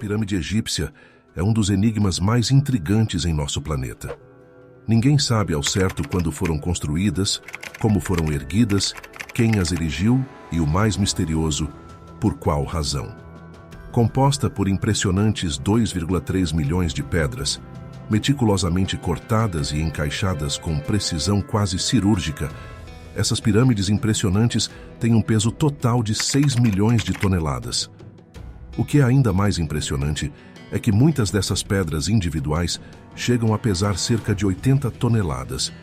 pirâmide egípcia é um dos enigmas mais intrigantes em nosso planeta. Ninguém sabe ao certo quando foram construídas, como foram erguidas, quem as erigiu e, o mais misterioso, por qual razão. Composta por impressionantes 2,3 milhões de pedras, meticulosamente cortadas e encaixadas com precisão quase cirúrgica, essas pirâmides impressionantes têm um peso total de 6 milhões de toneladas. O que é ainda mais impressionante é que muitas dessas pedras individuais chegam a pesar cerca de 80 toneladas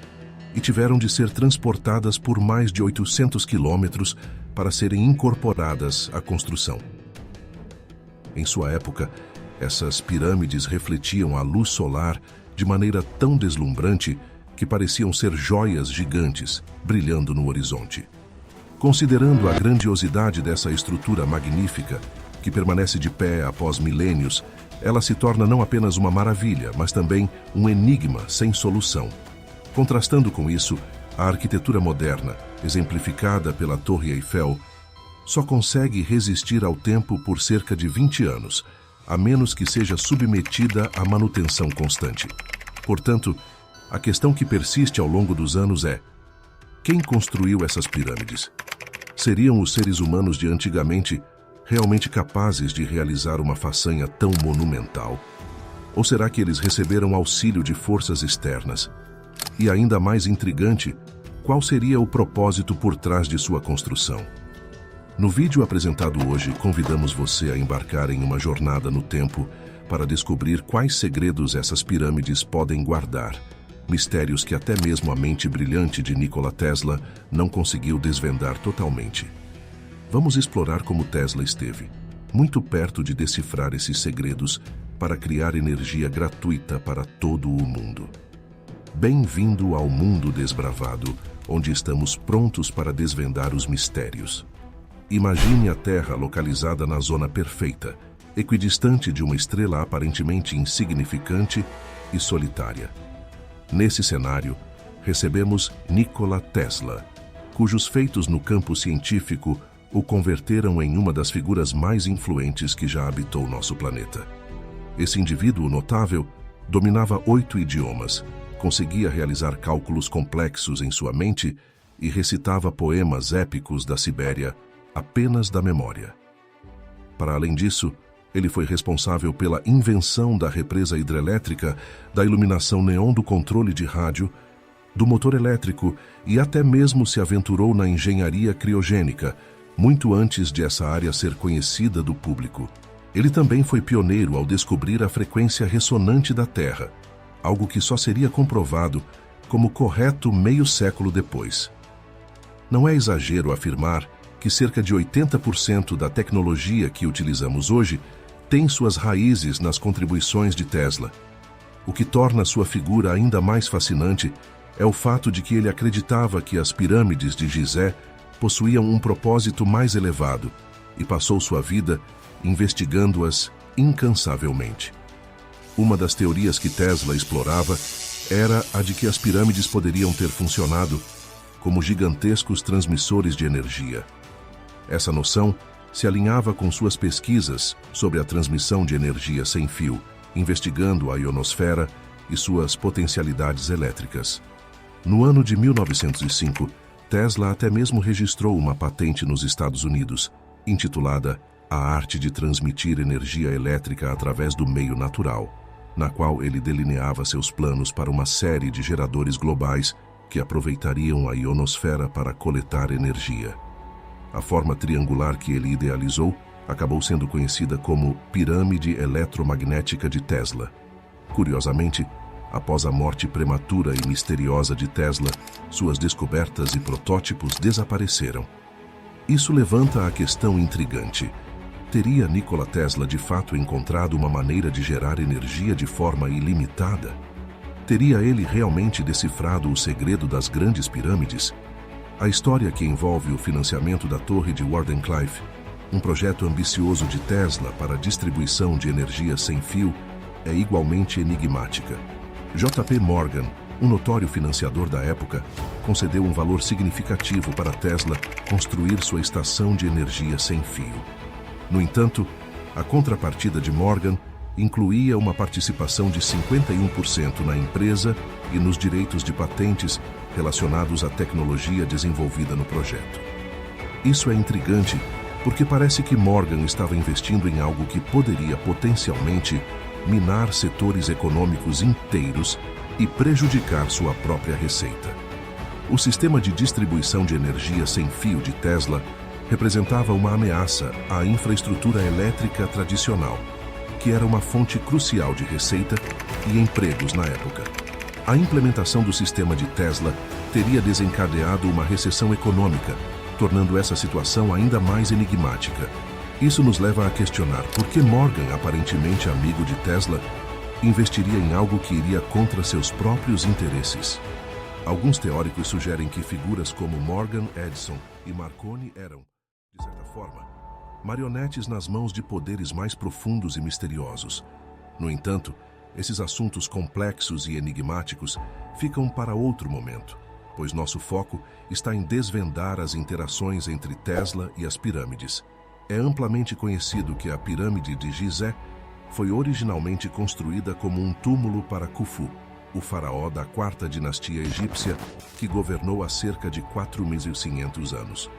e tiveram de ser transportadas por mais de 800 quilômetros para serem incorporadas à construção. Em sua época, essas pirâmides refletiam a luz solar de maneira tão deslumbrante que pareciam ser joias gigantes brilhando no horizonte. Considerando a grandiosidade dessa estrutura magnífica, que permanece de pé após milênios, ela se torna não apenas uma maravilha, mas também um enigma sem solução. Contrastando com isso, a arquitetura moderna, exemplificada pela Torre Eiffel, só consegue resistir ao tempo por cerca de 20 anos, a menos que seja submetida à manutenção constante. Portanto, a questão que persiste ao longo dos anos é: quem construiu essas pirâmides? Seriam os seres humanos de antigamente realmente capazes de realizar uma façanha tão monumental? Ou será que eles receberam auxílio de forças externas? E ainda mais intrigante, qual seria o propósito por trás de sua construção? No vídeo apresentado hoje, convidamos você a embarcar em uma jornada no tempo para descobrir quais segredos essas pirâmides podem guardar, mistérios que até mesmo a mente brilhante de Nikola Tesla não conseguiu desvendar totalmente. Vamos explorar como Tesla esteve muito perto de decifrar esses segredos para criar energia gratuita para todo o mundo. Bem-vindo ao mundo desbravado, onde estamos prontos para desvendar os mistérios. Imagine a Terra localizada na zona perfeita, equidistante de uma estrela aparentemente insignificante e solitária. Nesse cenário, recebemos Nikola Tesla, cujos feitos no campo científico o converteram em uma das figuras mais influentes que já habitou nosso planeta. Esse indivíduo notável dominava 8 idiomas, conseguia realizar cálculos complexos em sua mente e recitava poemas épicos da Sibéria apenas da memória. Para além disso, ele foi responsável pela invenção da represa hidrelétrica, da iluminação neon do controle de rádio, do motor elétrico e até mesmo se aventurou na engenharia criogênica, muito antes de essa área ser conhecida do público. Ele também foi pioneiro ao descobrir a frequência ressonante da Terra, algo que só seria comprovado como correto meio século depois. Não é exagero afirmar que cerca de 80% da tecnologia que utilizamos hoje tem suas raízes nas contribuições de Tesla. O que torna sua figura ainda mais fascinante é o fato de que ele acreditava que as pirâmides de Gizé possuíam um propósito mais elevado e passou sua vida investigando-as incansavelmente. Uma das teorias que Tesla explorava era a de que as pirâmides poderiam ter funcionado como gigantescos transmissores de energia. Essa noção se alinhava com suas pesquisas sobre a transmissão de energia sem fio, investigando a ionosfera e suas potencialidades elétricas. No ano de 1905, Tesla até mesmo registrou uma patente nos Estados Unidos, intitulada A Arte de Transmitir Energia Elétrica através do Meio Natural, na qual ele delineava seus planos para uma série de geradores globais que aproveitariam a ionosfera para coletar energia. A forma triangular que ele idealizou acabou sendo conhecida como Pirâmide Eletromagnética de Tesla. Curiosamente, após a morte prematura e misteriosa de Tesla, suas descobertas e protótipos desapareceram. Isso levanta a questão intrigante: teria Nikola Tesla de fato encontrado uma maneira de gerar energia de forma ilimitada? Teria ele realmente decifrado o segredo das grandes pirâmides? A história que envolve o financiamento da Torre de Wardenclyffe, um projeto ambicioso de Tesla para a distribuição de energia sem fio, é igualmente enigmática. J.P. Morgan, um notório financiador da época, concedeu um valor significativo para Tesla construir sua estação de energia sem fio. No entanto, A contrapartida de Morgan incluía uma participação de 51% na empresa e nos direitos de patentes relacionados à tecnologia desenvolvida no projeto. Isso é intrigante porque parece que Morgan estava investindo em algo que poderia potencialmente minar setores econômicos inteiros e prejudicar sua própria receita. O sistema de distribuição de energia sem fio de Tesla representava uma ameaça à infraestrutura elétrica tradicional, que era uma fonte crucial de receita e empregos na época. A implementação do sistema de Tesla teria desencadeado uma recessão econômica, tornando essa situação ainda mais enigmática. Isso nos leva a questionar por que Morgan, aparentemente amigo de Tesla, investiria em algo que iria contra seus próprios interesses. Alguns teóricos sugerem que figuras como Morgan, Edison e Marconi eram, de certa forma, marionetes nas mãos de poderes mais profundos e misteriosos. No entanto, esses assuntos complexos e enigmáticos ficam para outro momento, pois nosso foco está em desvendar as interações entre Tesla e as pirâmides. É amplamente conhecido que a pirâmide de Gizé foi originalmente construída como um túmulo para Khufu, o faraó da quarta dinastia egípcia que governou há cerca de 4.500 anos.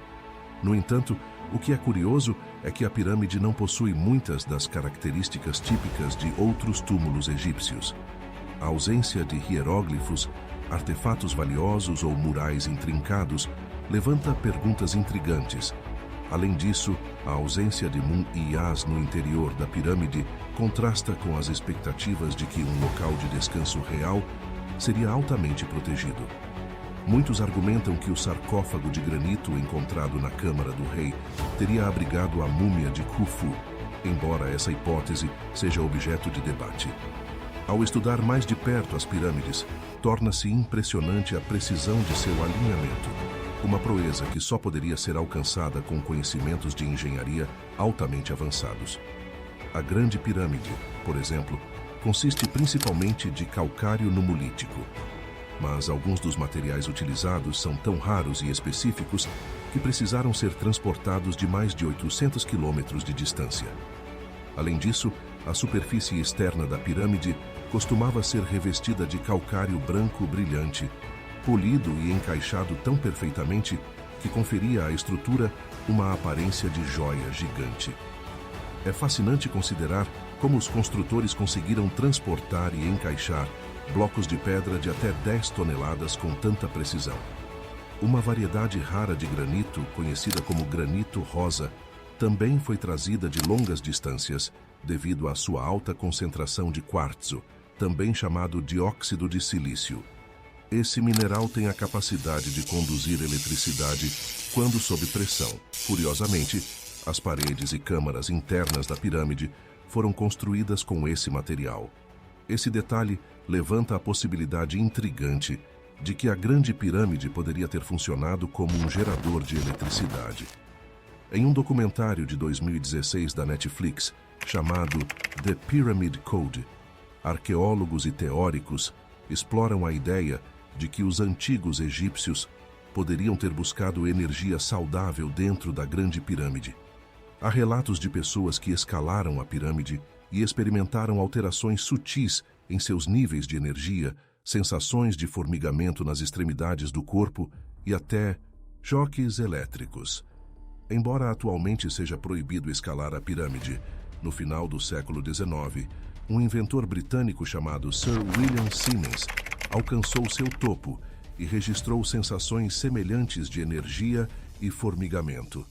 No entanto, o que é curioso é que a pirâmide não possui muitas das características típicas de outros túmulos egípcios. A ausência de hieróglifos, artefatos valiosos ou murais intrincados levanta perguntas intrigantes. Além disso, a ausência de Mun e Yas no interior da pirâmide contrasta com as expectativas de que um local de descanso real seria altamente protegido. Muitos argumentam que o sarcófago de granito encontrado na Câmara do Rei teria abrigado a múmia de Khufu, embora essa hipótese seja objeto de debate. Ao estudar mais de perto as pirâmides, torna-se impressionante a precisão de seu alinhamento, uma proeza que só poderia ser alcançada com conhecimentos de engenharia altamente avançados. A Grande Pirâmide, por exemplo, consiste principalmente de calcário numulítico, mas alguns dos materiais utilizados são tão raros e específicos que precisaram ser transportados de mais de 800 quilômetros de distância. Além disso, a superfície externa da pirâmide costumava ser revestida de calcário branco brilhante, polido e encaixado tão perfeitamente que conferia à estrutura uma aparência de joia gigante. É fascinante considerar como os construtores conseguiram transportar e encaixar blocos de pedra de até 10 toneladas com tanta precisão. Uma variedade rara de granito, conhecida como granito rosa, também foi trazida de longas distâncias devido à sua alta concentração de quartzo, também chamado dióxido de silício. Esse mineral tem a capacidade de conduzir eletricidade quando sob pressão. Curiosamente, as paredes e câmaras internas da pirâmide foram construídas com esse material. Esse detalhe levanta a possibilidade intrigante de que a Grande Pirâmide poderia ter funcionado como um gerador de eletricidade. Em um documentário de 2016 da Netflix, chamado The Pyramid Code, arqueólogos e teóricos exploram a ideia de que os antigos egípcios poderiam ter buscado energia saudável dentro da Grande Pirâmide. Há relatos de pessoas que escalaram a pirâmide e experimentaram alterações sutis em seus níveis de energia, sensações de formigamento nas extremidades do corpo e até choques elétricos. Embora atualmente seja proibido escalar a pirâmide, no final do século XIX, um inventor britânico chamado Sir William Siemens alcançou seu topo e registrou sensações semelhantes de energia e formigamento.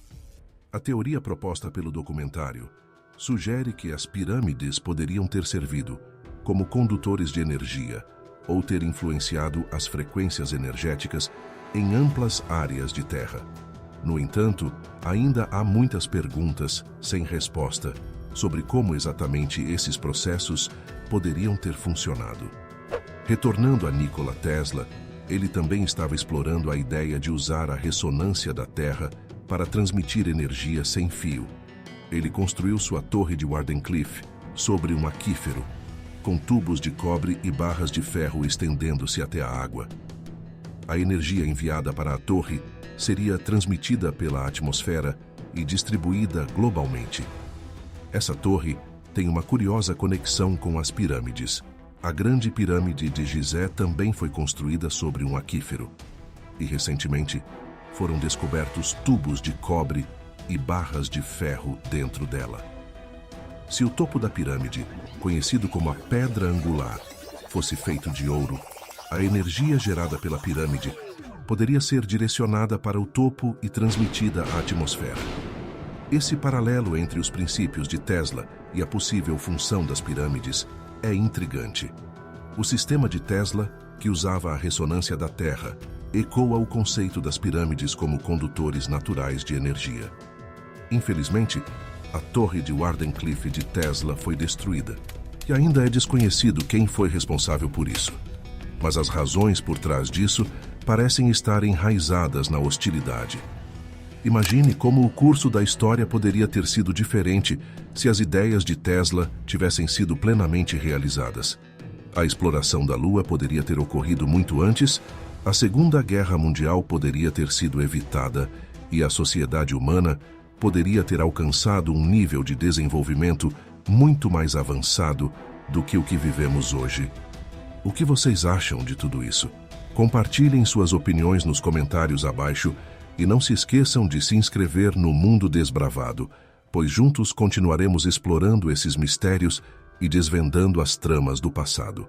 A teoria proposta pelo documentário sugere que as pirâmides poderiam ter servido como condutores de energia ou ter influenciado as frequências energéticas em amplas áreas de terra. No entanto, ainda há muitas perguntas sem resposta sobre como exatamente esses processos poderiam ter funcionado. Retornando a Nikola Tesla, ele também estava explorando a ideia de usar a ressonância da Terra para transmitir energia sem fio. Ele construiu sua torre de Wardenclyffe sobre um aquífero, com tubos de cobre e barras de ferro estendendo-se até a água. A energia enviada para a torre seria transmitida pela atmosfera e distribuída globalmente. Essa torre tem uma curiosa conexão com as pirâmides. A Grande Pirâmide de Gizé também foi construída sobre um aquífero. E, recentemente, foram descobertos tubos de cobre e barras de ferro dentro dela. Se o topo da pirâmide, conhecido como a Pedra Angular, fosse feito de ouro, a energia gerada pela pirâmide poderia ser direcionada para o topo e transmitida à atmosfera. Esse paralelo entre os princípios de Tesla e a possível função das pirâmides é intrigante. O sistema de Tesla, que usava a ressonância da Terra, ecoa o conceito das pirâmides como condutores naturais de energia. Infelizmente, a torre de Wardenclyffe de Tesla foi destruída, e ainda é desconhecido quem foi responsável por isso. Mas as razões por trás disso parecem estar enraizadas na hostilidade. Imagine como o curso da história poderia ter sido diferente se as ideias de Tesla tivessem sido plenamente realizadas. A exploração da Lua poderia ter ocorrido muito antes, a Segunda Guerra Mundial poderia ter sido evitada e a sociedade humana poderia ter alcançado um nível de desenvolvimento muito mais avançado do que o que vivemos hoje. O que vocês acham de tudo isso? Compartilhem suas opiniões nos comentários abaixo e não se esqueçam de se inscrever no Mundo Desbravado, pois juntos continuaremos explorando esses mistérios e desvendando as tramas do passado.